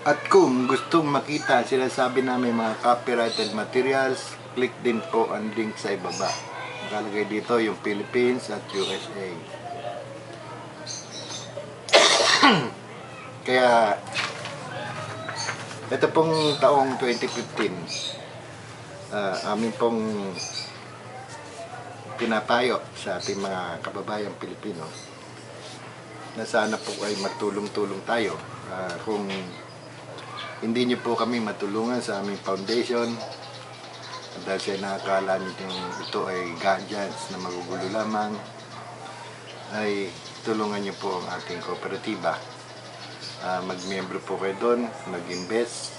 At kung gustong makita sinasabi namin mga copyrighted materials, click din po ang link sa ibaba. Nakalagay dito yung Philippines at USA. Kaya ito pong taong 2015, amin pong pinapayo sa ating mga kababayang Pilipino na sana po ay magtulong-tulong tayo. Kung hindi niyo po kami matulungan sa aming foundation, dahil siya nakakala niyo ito ay gadgets na magugulo lamang, ay tulungan niyo po ang ating kooperatiba. Mag-membro po kayo doon, mag-invest,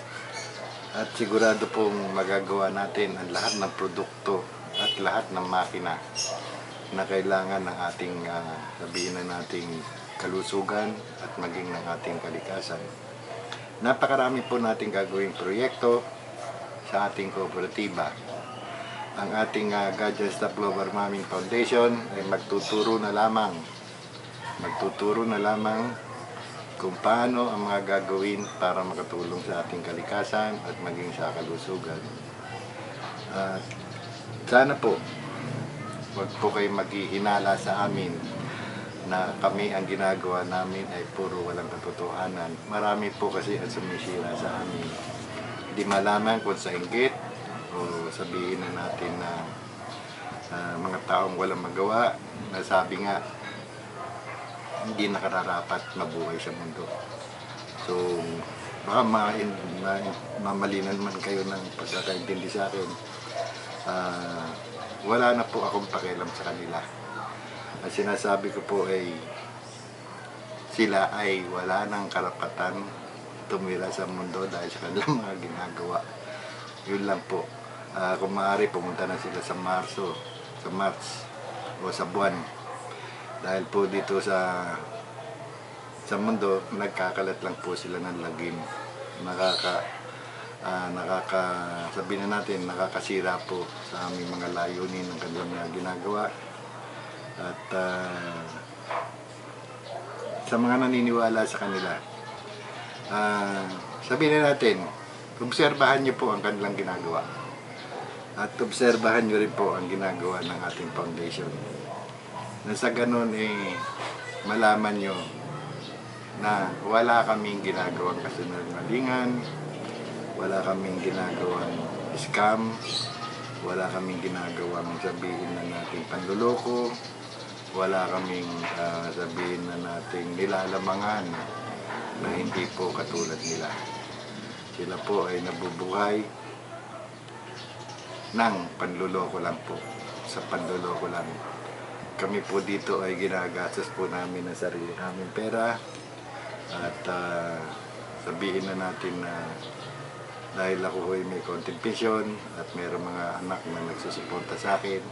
at sigurado pong magagawa natin ang lahat ng produkto at lahat ng makina na kailangan ng ating sabihin na nating kalusugan at maging ng ating kalikasan. Napakarami po nating gagawing proyekto sa ating kooperatiba. Ang ating Gadget Stop Global Warming Foundation ay magtuturo na lamang kung paano ang mga gagawin para makatulong sa ating kalikasan at maging sa kalusugan. Sana po, wag po kayo maghihinala sa amin na kami ang ginagawa namin ay puro walang katotohanan. Marami po kasi ang sumisira sa amin. Hindi malaman kung sa inggit o sabihin na natin na mga taong walang magawa, na sabi nga, hindi nakararapat mabuhay sa mundo. So, baka mamalinan man kayo ng pagkakaintindi sa akin. Wala na po akong pakialam sa kanila. Ang sinasabi ko po ay sila ay wala ng karapatan tumira sa mundo dahil sa kanilang mga ginagawa. Yun lang po. Kung maaari, pumunta na sila sa March o sa buwan. Dahil po dito sa mundo, nagkakalat lang po sila ng lagim. Sabihin na natin, nakakasira po sa aming mga layunin ng kanilang mga ginagawa. At sa mga naniniwala sa kanila, sabihin na natin, obserbahan niyo po ang kanilang ginagawa. At obserbahan niyo rin po ang ginagawa ng ating foundation. Na sa ganun malaman nyo na wala kaming ginagawang kasinungalingan, wala kaming ginagawang scam, wala kaming ginagawang sabihin na nating panluloko, wala kaming sabihin na nating nilalamangan na hindi po katulad nila. Sila po ay nabubuhay ng panluloko lang po, sa panluloko lang. Kami po dito ay ginagastos po namin ng sarili namin pera at sabihin na natin na dahil ako ay may konting pensyon at mayroong mga anak na nagsusuporta sa akin,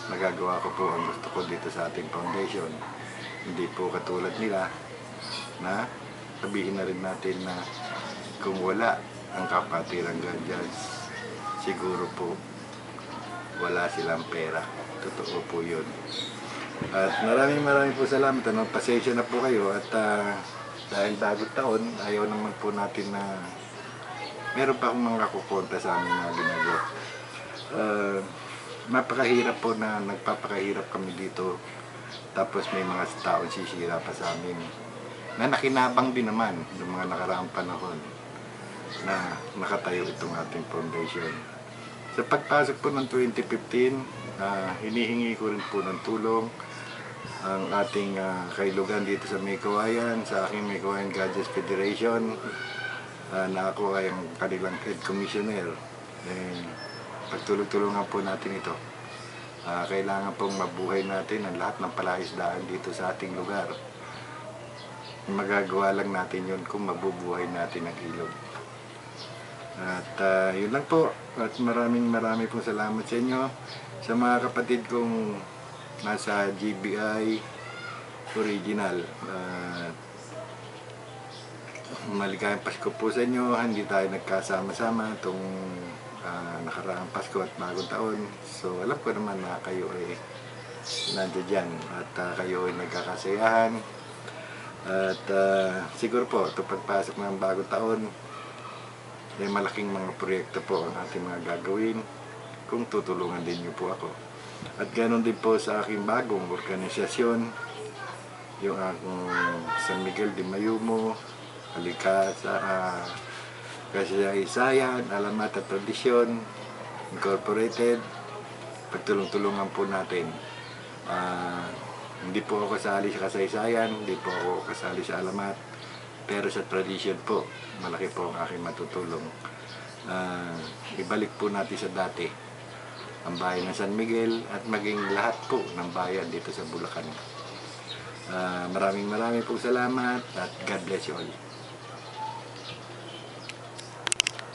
nagagawa ko po ang gusto ko dito sa ating foundation. Hindi po katulad nila na sabihin na rin natin na kung wala ang Kapatiran Gadgets, siguro po wala silang pera. Totoo po yun. At maraming po salamat. Pasensya na po kayo at dahil bagong taon, ayaw naman po natin na meron pa akong mga kukonta sa aming mga ginagawa. Napakahirap po na nagpapakahirap kami dito, tapos may mga taong sisira pa sa amin na nakinabang din naman ng mga nakaraang panahon na nakatayo itong ating foundation. Sa pagpasok po ng 2015, hinihingi ko rin po ng tulong ang ating kailugan dito sa Maykawayan, sa aking Maykawayan Gadgets Federation, na ako ay ang kanilang head commissioner. Pagtulong-tulungan po natin ito. Kailangan pong mabuhay natin ang lahat ng palaisdaan dito sa ating lugar. Magagawa lang natin yun kung mabubuhay natin ang ilog. At yun lang po. At marami pong salamat sa inyo. Sa mga kapatid kong nasa GBI Original. Maligayang Pasko po sa inyo. Hindi tayo nagkasama-sama itong nakaraang Pasko at bagong taon. So alam ko naman na kayo ay nandiyan dyan at kayo ay nagkakasayahan. At siguro po ito pagpasok ng bagong taon, may malaking mga proyekto po ang ating mga gagawin kung tutulungan din niyo po ako. At ganoon din po sa aking bagong organisasyon, yung akong San Miguel de Mayumo, Alikasa, Kasaysayan, Alamat at Tradisyon, Incorporated. Pagtulong-tulungan po natin. Hindi po ako kasali sa kasaysayan, hindi po ako kasali sa alamat, pero sa tradition po, malaki po ang aking matutulong. Ibalik po natin sa dati ang bayan ng San Miguel at maging lahat po ng bayan dito sa Bulacan. Maraming po salamat at God bless you all.